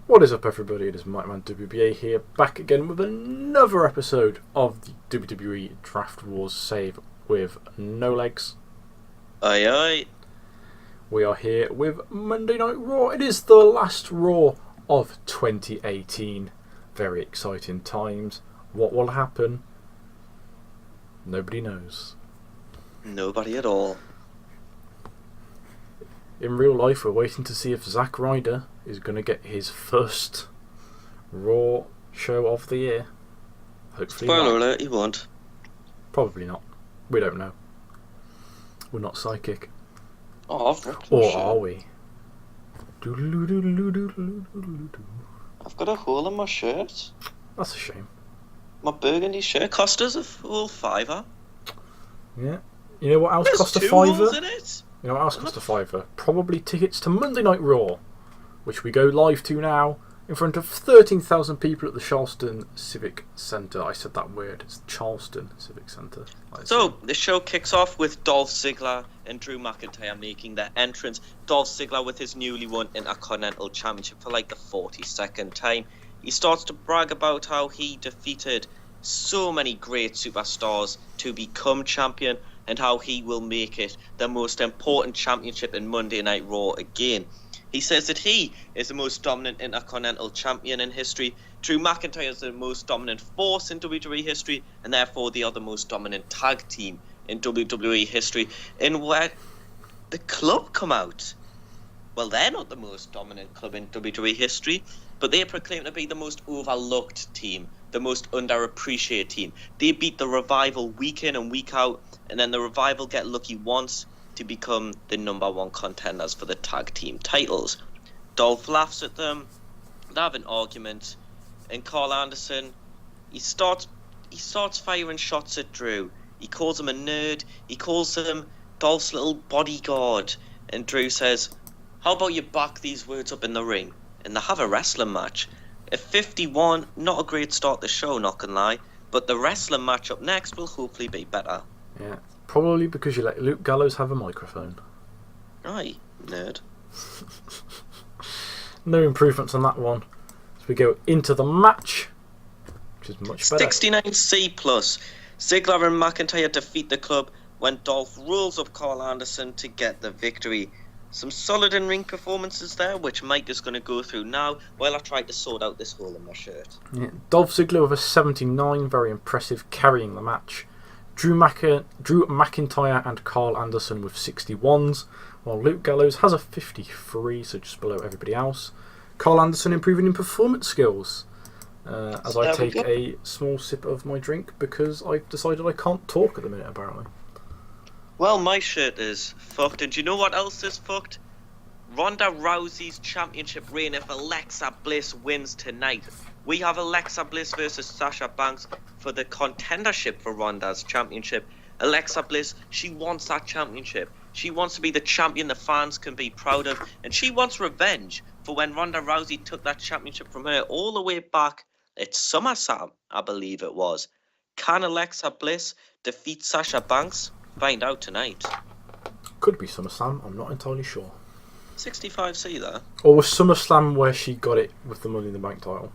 What is up, everybody? It is Mighty Man WBA here, back again with another episode of the WWE Draft Wars save with no legs. Aye aye. We are here with Monday Night Raw. It is the last Raw of 2018. Very exciting times. What will happen? Nobody knows. Nobody at all. In real life, we're waiting to see if Zack Ryder is going to get his first Raw show of the year. Hopefully Spoiler alert, he won't. Probably not. We don't know. We're not psychic. Oh, I've written Or shit. are we? I've got a hole in my shirt. That's a shame. My burgundy shirt cost us a full £5. Yeah. You know what else There's cost a two £5? holes in it. You know what else cost a £5? Probably tickets to Monday Night Raw, which we go live to now in front of 13,000 people at the Charleston Civic Centre. I said that weird. It's Charleston Civic Centre. So, the show kicks off with Dolph Ziggler and Drew McIntyre making their entrance. Dolph Ziggler with his newly won Intercontinental Championship for like the 42nd time. He starts to brag about how he defeated so many great superstars to become champion and how he will make it the most important championship in Monday Night Raw again. He says that he is the most dominant Intercontinental Champion in history. Drew McIntyre is the most dominant force in WWE history, and therefore they are the most dominant tag team in WWE history. And where the club come out, well, they're not the most dominant club in WWE history, but they proclaim to be the most overlooked team, the most underappreciated team. They beat the Revival week in and week out, and then the Revival get lucky once to become the number one contenders for the tag team titles. Dolph laughs at them, they have an argument, and Carl Anderson, he starts firing shots at Drew. He calls him a nerd, he calls him Dolph's little bodyguard, and Drew says, how about you back these words up in the ring? And they have a wrestling match. At 51, not a great start to the show, not gonna lie, but the wrestling match up next will hopefully be better. Yeah, probably because you let Luke Gallows have a microphone. Aye, nerd. No improvements on that one. As we go into the match, which is much better. 69C+. Ziggler and McIntyre defeat the club when Dolph rolls up Carl Anderson to get the victory. Some solid in-ring performances there, which Mike is going to go through now while I try to sort out this hole in my shirt. Yeah, Dolph Ziggler with a 79, very impressive, carrying the match. Drew McIntyre and Carl Anderson with 61s, while Luke Gallows has a 53, so just below everybody else. Carl Anderson improving in performance skills. As I take a small sip of my drink because I've decided I can't talk at the minute, apparently. Well, my shirt is fucked, and do you know what else is fucked? Ronda Rousey's championship reign if Alexa Bliss wins tonight. We have Alexa Bliss versus Sasha Banks for the contendership for Ronda's championship. Alexa Bliss, she wants that championship. She wants to be the champion the fans can be proud of, and she wants revenge for when Ronda Rousey took that championship from her all the way back at SummerSlam, I believe it was. Can Alexa Bliss defeat Sasha Banks? Find out tonight. Could be SummerSlam, I'm not entirely sure. 65C there. Or was SummerSlam where she got it with the Money in the Bank title?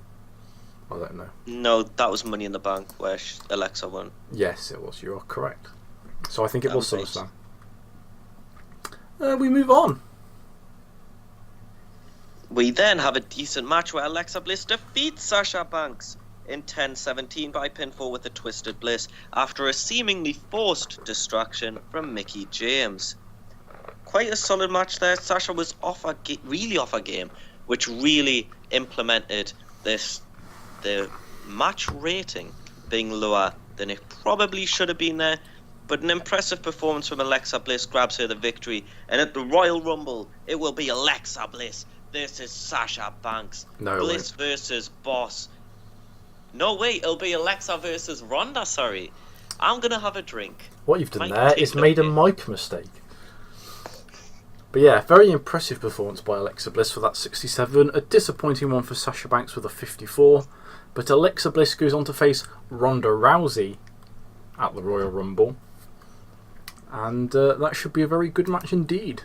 I don't know. No, that was Money in the Bank where Alexa won. Yes, it was. You are correct. So I think it was Right. SummerSlam. We move on. We then have a decent match where Alexa Bliss defeats Sasha Banks in 10-17 by pinfall with a Twisted Bliss after a seemingly forced distraction from Mickie James. Quite a solid match there. Sasha was really off her game, which really implemented the match rating being lower than it probably should have been there. But an impressive performance from Alexa Bliss grabs her the victory, and at the Royal Rumble, it will be Alexa Bliss versus Sasha Banks. No, Bliss versus Boss. No, wait, it'll be Alexa versus Ronda, sorry. I'm going to have a drink. What you've done Mike, there take is it made a away. mic mistake. But yeah, very impressive performance by Alexa Bliss for that 67. A disappointing one for Sasha Banks with a 54. But Alexa Bliss goes on to face Ronda Rousey at the Royal Rumble. And that should be a very good match indeed.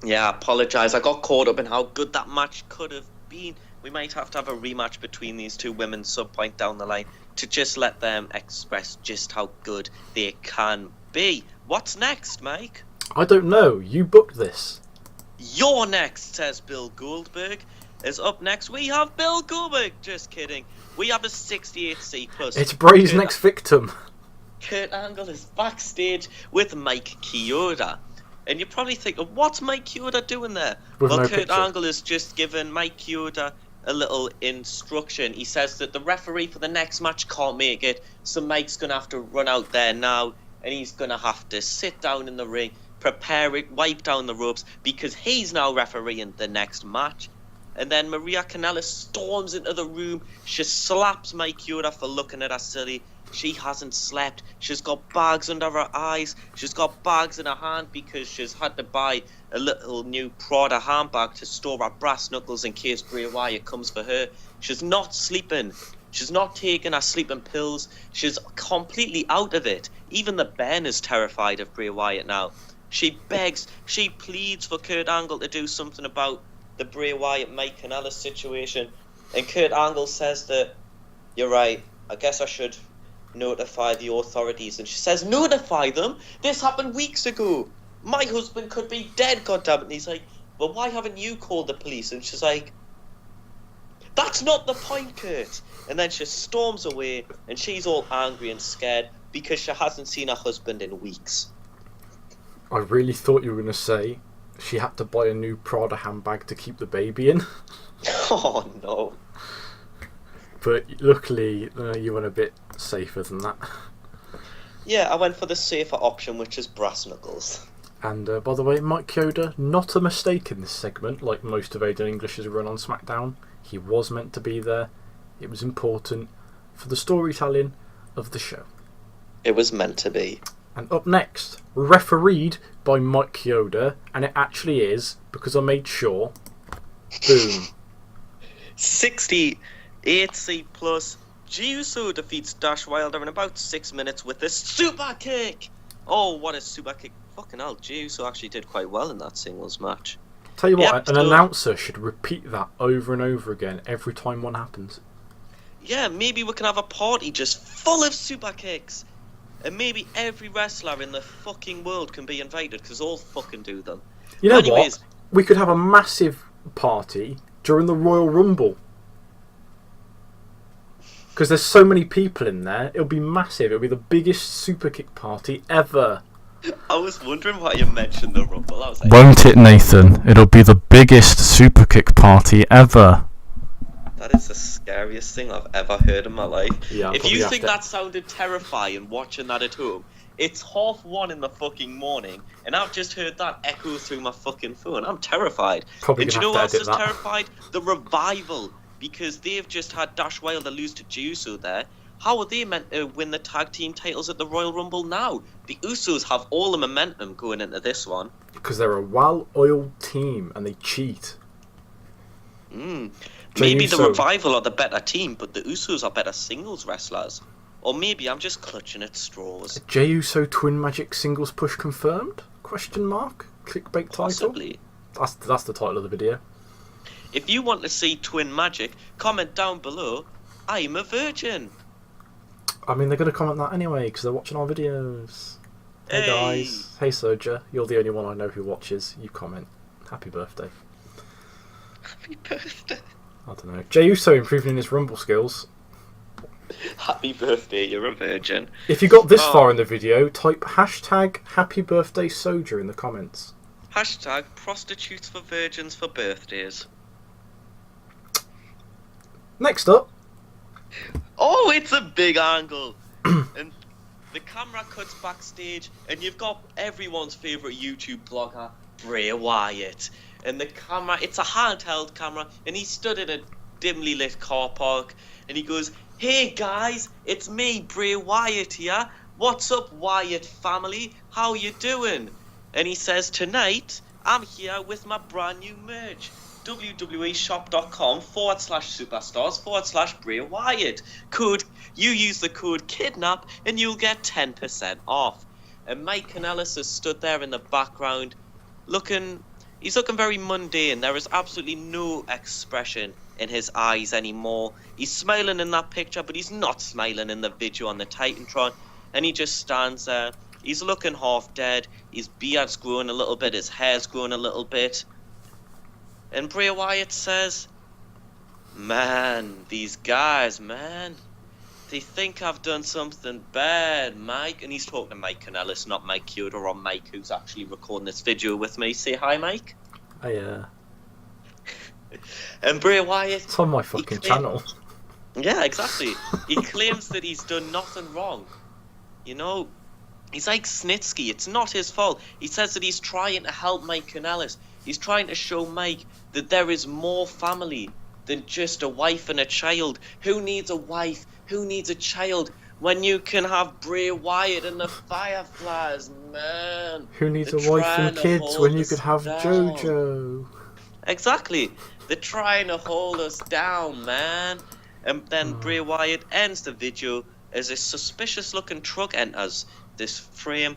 Yeah, I apologise. I got caught up in how good that match could have been. We might have to have a rematch between these two women some point down the line to just let them express just how good they can be. What's next, Mike? I don't know. You booked this. You're next, says Bill Goldberg. As up next, we have Bill Goldberg. Just kidding. We have a 68C plus. It's Bray's next victim. Kurt Angle is backstage with Mike Chioda. And you're probably thinking, what's Mike Chioda doing there? With well, no Kurt picture. Angle has just given Mike Chioda a little instruction. He says that the referee for the next match can't make it, so Mike's going to have to run out there now, and he's going to have to sit down in the ring, prepare it, wipe down the ropes, because he's now refereeing the next match. And then Maria Kanellis storms into the room. She slaps Mike Chioda for looking at her silly. She hasn't slept. She's got bags under her eyes. She's got bags in her hand because she's had to buy a little new Prada handbag to store her brass knuckles in case Bray Wyatt comes for her. She's not sleeping. She's not taking her sleeping pills. She's completely out of it. Even the Ben is terrified of Bray Wyatt now. She begs, she pleads for Kurt Angle to do something about the Bray Wyatt Mike Kanellis situation. And Kurt Angle says that, you're right, I guess I should notify the authorities. And she says, notify them? This happened weeks ago. My husband could be dead, goddammit. And he's like, well, why haven't you called the police? And she's like, that's not the point, Kurt. And then she storms away, and she's all angry and scared because she hasn't seen her husband in weeks. I really thought you were going to say she had to buy a new Prada handbag to keep the baby in. Oh, no. But luckily, you went a bit safer than that. Yeah, I went for the safer option, which is brass knuckles. And by the way, Mike Chioda, not a mistake in this segment, like most of Aiden English's run on SmackDown. He was meant to be there. It was important for the storytelling of the show. It was meant to be. And up next, refereed by Mike Chioda, and it actually is, because I made sure. Boom. 68C plus. Jey-Uso defeats Dash Wilder in about 6 minutes with a super kick. Oh, what a super kick. Fucking hell, Jey-Uso actually did quite well in that singles match. Tell you what, Yep, an so- announcer should repeat that over and over again every time one happens. Yeah, maybe we can have a party just full of super kicks. And maybe every wrestler in the fucking world can be invited, because all fucking do them. You know Anyways, what? We could have a massive party during the Royal Rumble. Because there's so many people in there, it'll be massive. It'll be the biggest super kick party ever. I was wondering why you mentioned the Rumble. I was like, Won't it, Nathan? It'll be the biggest superkick party ever. that is the scariest thing I've ever heard in my life. Yeah, if probably you have think to- that sounded terrifying watching that at home, it's 1:30 in the fucking morning, and I've just heard that echo through my fucking phone. I'm terrified. Probably And do you gonna know have what to else is edit that. terrified? The Revival, because they've just had Dash Wilder lose to Jey-Uso there. How are they meant to win the tag team titles at the Royal Rumble now? The Usos have all the momentum going into this one. Because they're a well-oiled team and they cheat. Maybe the Jey-Uso. Revival are the better team, but the Usos are better singles wrestlers. Or maybe I'm just clutching at straws. Jey-Uso Twin Magic singles push confirmed? Question mark? Clickbait title? Possibly. That's the title of the video. If you want to see Twin Magic, comment down below. I'm a virgin. I mean, they're going to comment that anyway because they're watching our videos. Hey Hey. guys. Hey Soja. You're the only one I know who watches. You comment. Happy birthday. Happy birthday. I don't know. Jey-Uso improving in his Rumble skills. Happy birthday, you're a virgin. If you got this Oh. far in the video, type hashtag Happy Birthday Soja in the comments. Hashtag prostitutes for virgins for birthdays. Next up, Oh, it's a big angle. And the camera cuts backstage, and you've got everyone's favourite YouTube blogger, Bray Wyatt. And the camera, it's a handheld camera, and he stood in a dimly lit car park, and he goes, "Hey guys, it's me, Bray Wyatt here. What's up, Wyatt family? How you doing?" And he says, "Tonight, I'm here with my brand new merch. www.shop.com/superstars/Bray Wyatt. You use the code KIDNAP and you'll get 10% off." And Mike Kanellis has stood there in the background looking, He's looking very mundane. There is absolutely no expression in his eyes anymore. He's smiling in that picture, but he's not smiling in the video on the Titantron. And he just stands there. He's looking half dead. His beard's growing a little bit. His hair's growing a little bit. And Bray Wyatt says, "Man, these guys, man, they think I've done something bad, Mike." And he's talking to Mike Kanellis, not Mike Kyoto, or Mike, who's actually recording this video with me. Say hi, Mike. Yeah. And Bray Wyatt... It's on my fucking channel. Yeah, exactly. He claims that he's done nothing wrong. You know, he's like Snitsky. It's not his fault. He says that he's trying to help Mike Kanellis. He's trying to show Mike that there is more family than just a wife and a child. Who needs a wife? Who needs a child when you can have Bray Wyatt and the Fireflies, man? Who needs They're a wife trying and to kids hold when you us could have down. JoJo? Exactly. They're trying to hold us down, man. And then Bray Wyatt ends the video as a suspicious-looking truck enters this frame,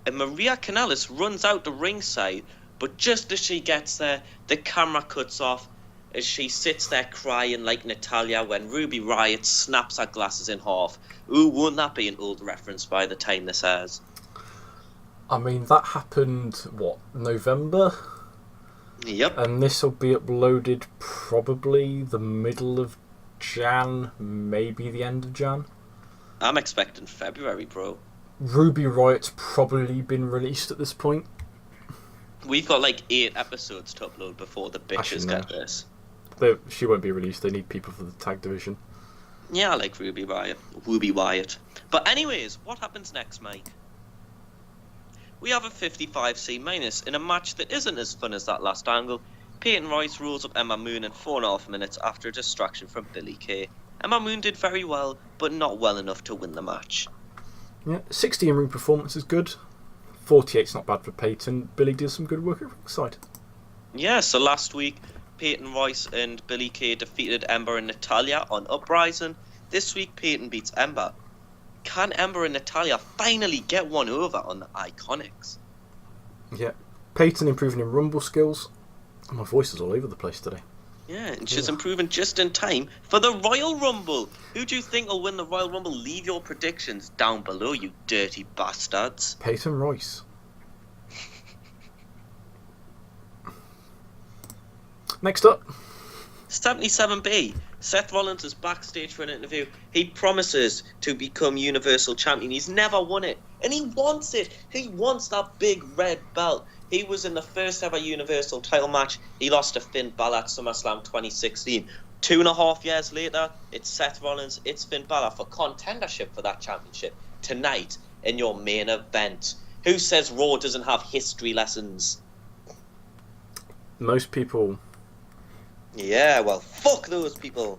and Maria Kanellis runs out the ringside, but just as she gets there, the camera cuts off as she sits there crying like Natalia when Ruby Riott snaps her glasses in half. Ooh, won't that be an old reference by the time this airs? I mean, that happened, what, November? Yep. And this will be uploaded probably the middle of Jan, maybe the end of Jan. I'm expecting February, bro. Ruby Riott's probably been released at this point. We've got like 8 episodes to upload before the bitches get this. She won't be released. They need people for the tag division. Yeah, I like Ruby Wyatt. But anyways, what happens next, Mike? We have a 55C minus in a match that isn't as fun as that last angle. Peyton Royce rolls up Emma Moon in 4.5 minutes after a distraction from Billie Kay. Emma Moon did very well, but not well enough to win the match. Yeah, 60 in ring performance is good. 48's not bad for Peyton. Billie did some good work at ringside. Yeah, so last week, Peyton Royce and Billie Kay defeated Ember and Natalia on Uprising. This week, Peyton beats Ember. Can Ember and Natalia finally get one over on the Iconics? Yeah, Peyton improving in Rumble skills. My voice is all over the place today. Yeah, and she's improving just in time for the Royal Rumble. Who do you think will win the Royal Rumble? Leave your predictions down below, you dirty bastards. Peyton Royce. Next up, 77B. Seth Rollins is backstage for an interview. He promises to become Universal Champion. He's never won it, and he wants it. He wants that big red belt. He was in the first ever Universal title match. He lost to Finn Balor at SummerSlam 2016. 2.5 years later, it's Seth Rollins, it's Finn Balor for contendership for that championship tonight in your main event. Who says Raw doesn't have history lessons? most people. Yeah, well, fuck those people.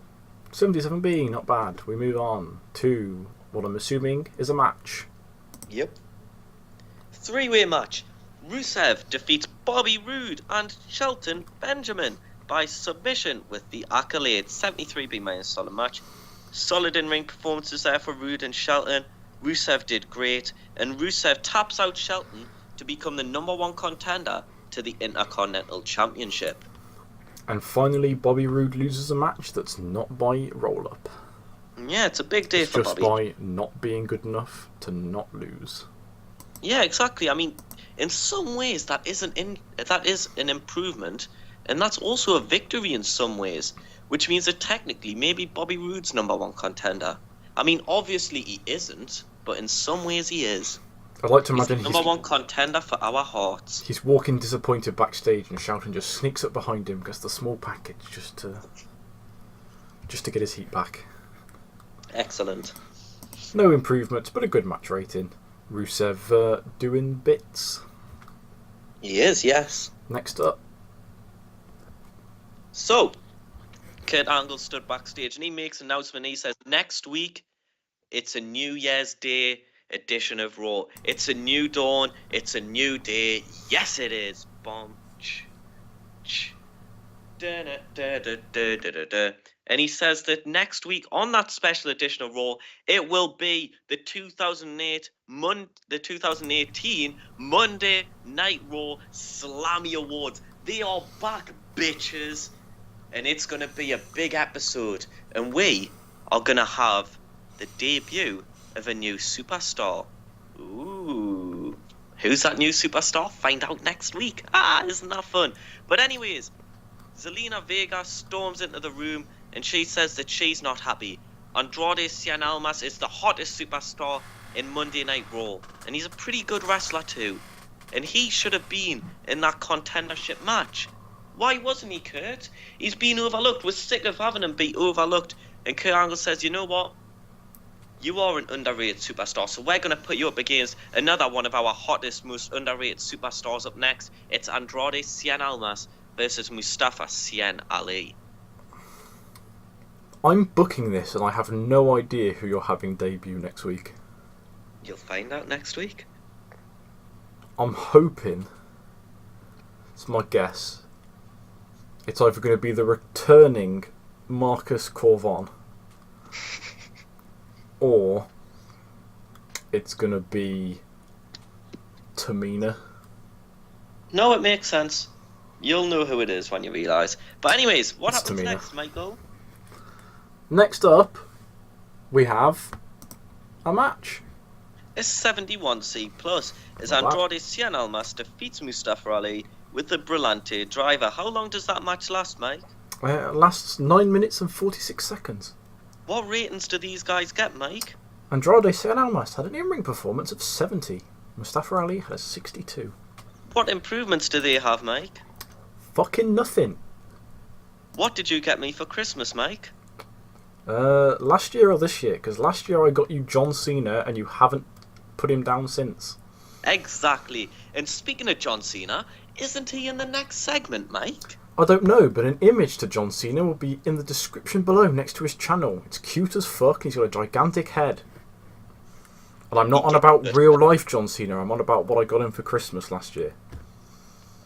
77B, not bad. We move on to what I'm assuming is a match. Yep. 3-way match. Rusev defeats Bobby Roode and Shelton Benjamin by submission with the accolades. 73 being minus solid match. Solid in-ring performances there for Roode and Shelton. Rusev did great, and Rusev taps out Shelton to become the #1 contender to the Intercontinental Championship. And finally, Bobby Roode loses a match that's not by roll-up. Yeah, it's a big day for just Bobby. By not being good enough to not lose. Yeah, exactly. I mean, in some ways that is an improvement, and that's also a victory in some ways, which means that technically maybe Bobby Roode's #1 contender. I mean, obviously he isn't, but in some ways he is. I'd like to imagine he's the #1 contender for our hearts. He's walking disappointed backstage and Shelton just sneaks up behind him, gets the small package just to get his heat back. Excellent. No improvements, but a good match rating. Rusev doing bits. He is, yes. Next up. So, Kurt Angle stood backstage and he makes an announcement. He says, next week, it's a New Year's Day edition of Raw. It's a new dawn. It's a new day. Yes, it is. Bomb. And he says that next week on that special edition of Raw, it will be the 2018 Monday Night Raw Slammy Awards. They are back, bitches. And it's going to be a big episode. And we are going to have the debut of a new superstar. Ooh. Who's that new superstar? Find out next week. Isn't that fun? But anyways, Zelina Vega storms into the room and she says that she's not happy. Andrade Cien Almas is the hottest superstar in Monday Night Raw. And he's a pretty good wrestler too. And he should have been in that contendership match. Why wasn't he, Kurt? He's been overlooked. We're sick of having him be overlooked. And Kurt Angle says, you know what? You are an underrated superstar, so we're going to put you up against another one of our hottest, most underrated superstars up next. It's Andrade Cien Almas versus Mustafa Cien Ali. I'm booking this and I have no idea who you're having debut next week. You'll find out next week. I'm hoping, it's my guess, it's either going to be the returning Marcus Corvon or it's going to be Tamina. No, it makes sense. You'll know who it is when you realise. But anyways, what It's happens Tamina. next, Michael? Next up, we have a match. It's 71C plus as Not bad. Andrade Cien Almas defeats Mustafa Ali with the Brillante driver. How long does that match last, Mike? It lasts 9 minutes and 46 seconds. What ratings do these guys get, Mike? Andrade Cien Almas had an in-ring performance of 70. Mustafa Ali had a 62. What improvements do they have, Mike? Fucking nothing. What did you get me for Christmas, Mike? Last year or this year? Because last year I got you John Cena and you haven't put him down since. Exactly. And speaking of John Cena, isn't he in the next segment, Mike? I don't know, but an image to John Cena will be in the description below next to his channel. It's cute as fuck and he's got a gigantic head. And I'm not on about real life John Cena, I'm on about what I got him for Christmas last year.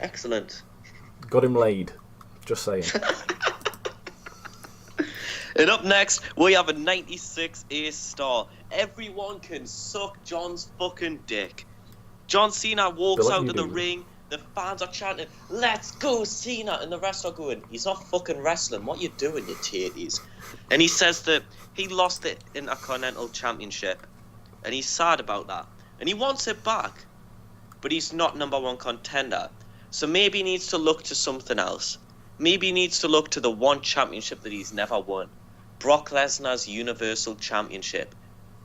Excellent. Got him laid. Just saying. And up next, we have a 96 ace star. Everyone can suck John's fucking dick. John Cena walks They're out letting of you the do ring. The fans are chanting, "Let's go, Cena!" And the rest are going, "He's not fucking wrestling. What you doing, you titties?" And he says that he lost the Intercontinental Championship. And he's sad about that. And he wants it back. But he's not number one contender. So maybe he needs to look to something else. Maybe he needs to look to the one championship that he's never won. Brock Lesnar's Universal Championship.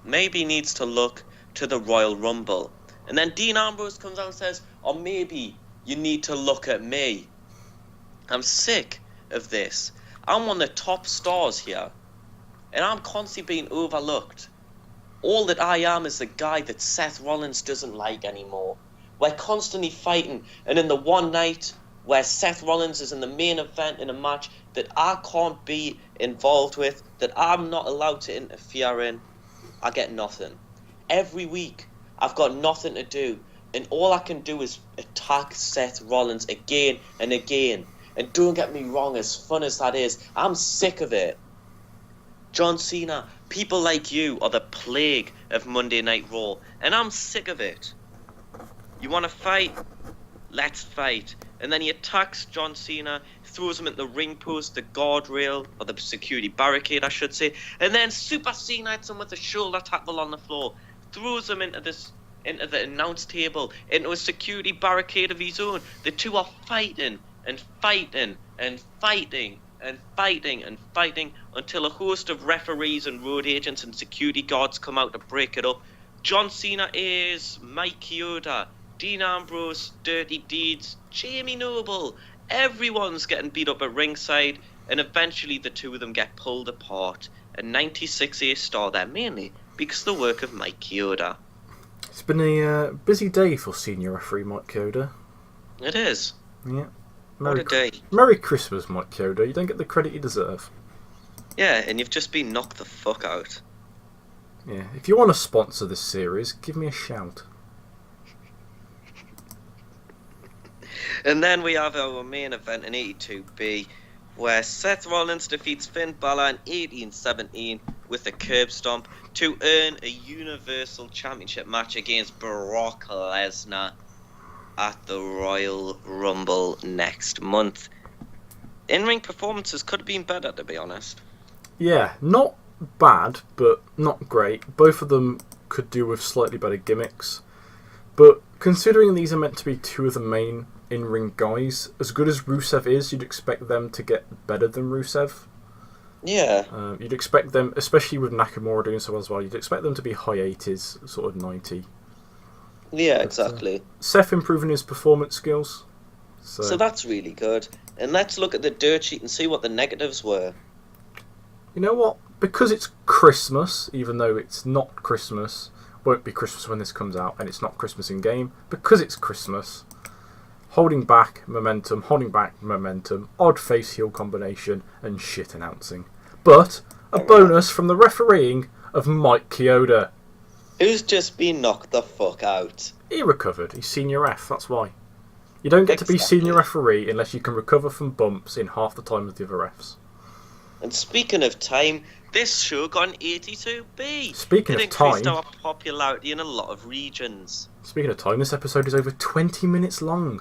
Maybe he needs to look to the Royal Rumble. And then Dean Ambrose comes out and says, or maybe you need to look at me. I'm sick of this. I'm one of the top stars here. And I'm constantly being overlooked. All that I am is the guy that Seth Rollins doesn't like anymore. We're constantly fighting. And in the one night where Seth Rollins is in the main event in a match that I can't be involved with, that I'm not allowed to interfere in, I get nothing. Every week, I've got nothing to do, and all I can do is attack Seth Rollins again and again. And don't get me wrong, as fun as that is, I'm sick of it. John Cena, people like you are the plague of Monday Night Raw, and I'm sick of it. You want to fight? Let's fight. And then he attacks John Cena, throws him at the ring post, the guardrail, or the security barricade, I should say, and then Super Cena hits him with a shoulder tackle on the floor, throws him into the announce table, into a security barricade of his own. The two are fighting and fighting and fighting and fighting and fighting until a host of referees and road agents and security guards come out to break it up. John Cena is Mike Chioda, Dean Ambrose, Dirty Deeds, Jamie Noble. Everyone's getting beat up at ringside, and eventually the two of them get pulled apart. A 96 A-star there, mainly because of the work of Mike Chioda. It's been a busy day for senior referee Mike Chioda. It is. Yeah. What a day. Merry Christmas, Mike Chioda. You don't get the credit you deserve. Yeah, and you've just been knocked the fuck out. Yeah. If you want to sponsor this series, give me a shout. And then we have our main event in 82B, where Seth Rollins defeats Finn Balor in 18-17 with a curb stomp to earn a Universal Championship match against Brock Lesnar. at the Royal Rumble next month. In-ring performances could have been better, to be honest. Yeah, not bad, but not great. Both of them could do with slightly better gimmicks. But considering these are meant to be two of the main in-ring guys, as good as Rusev is, you'd expect them to get better than Rusev. Yeah. You'd expect them, especially with Nakamura doing so as well, you'd expect them to be high 80s, sort of 90. Yeah, But, exactly. Seth improving his performance skills. So that's really good. And let's look at the dirt sheet and see what the negatives were. You know what? Because it's Christmas, even though it's not Christmas, won't be Christmas when this comes out, and it's not Christmas in game, because it's Christmas, holding back momentum, odd face heel combination, and shit announcing. But a bonus from the refereeing of Mike Chioda. Who's just been knocked the fuck out? He recovered. He's senior ref, that's why. You don't get to be senior referee unless you can recover from bumps in half the time of the other refs. And speaking of time, this show got an 82B. Speaking it of increased time, our popularity in a lot of regions. Speaking of time, this episode is over 20 minutes long.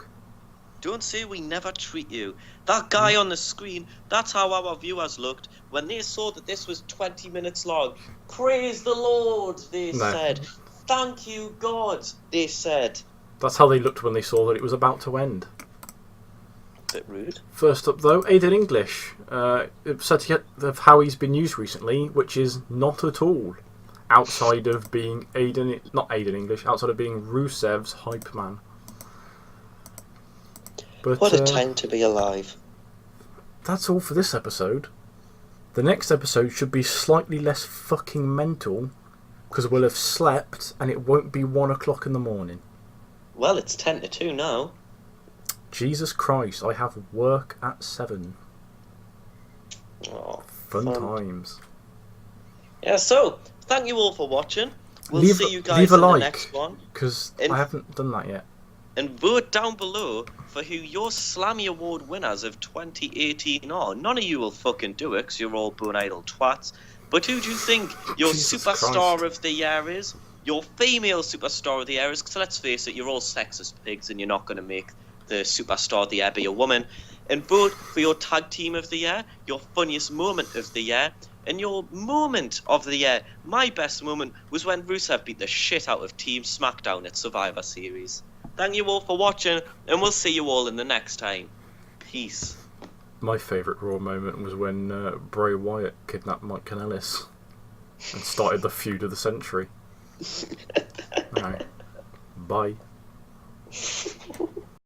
Don't say we never treat you. That guy on the screen, that's how our viewers looked when they saw that this was 20 minutes long. Praise the Lord, they said. Thank you, God, they said. That's how they looked when they saw that it was about to end. Bit rude. First up, though, Aiden English. Said of how he's been used recently, which is not at all. Outside of being outside of being Rusev's hype man. But, what a time to be alive. That's all for this episode. The next episode should be slightly less fucking mental, because we'll have slept and it won't be 1 o'clock in the morning. Well, it's 10 to 2 now. Jesus Christ, I have work at 7. Oh, fun times. Yeah, so, thank you all for watching. We'll see you guys in the next one. Because I haven't done that yet. And vote down below for who your Slammy Award winners of 2018 are. None of you will fucking do it because you're all bone idle twats. But who do you think your superstar of the year is? Your female superstar of the year is? Because let's face it, you're all sexist pigs and you're not going to make the superstar of the year be a woman. And vote for your tag team of the year, your funniest moment of the year, and your moment of the year. My best moment was when Rusev beat the shit out of Team SmackDown at Survivor Series. Thank you all for watching, and we'll see you all in the next time. Peace. My favourite Raw moment was when Bray Wyatt kidnapped Mike Kanellis and started the feud of the century. Alright. Bye.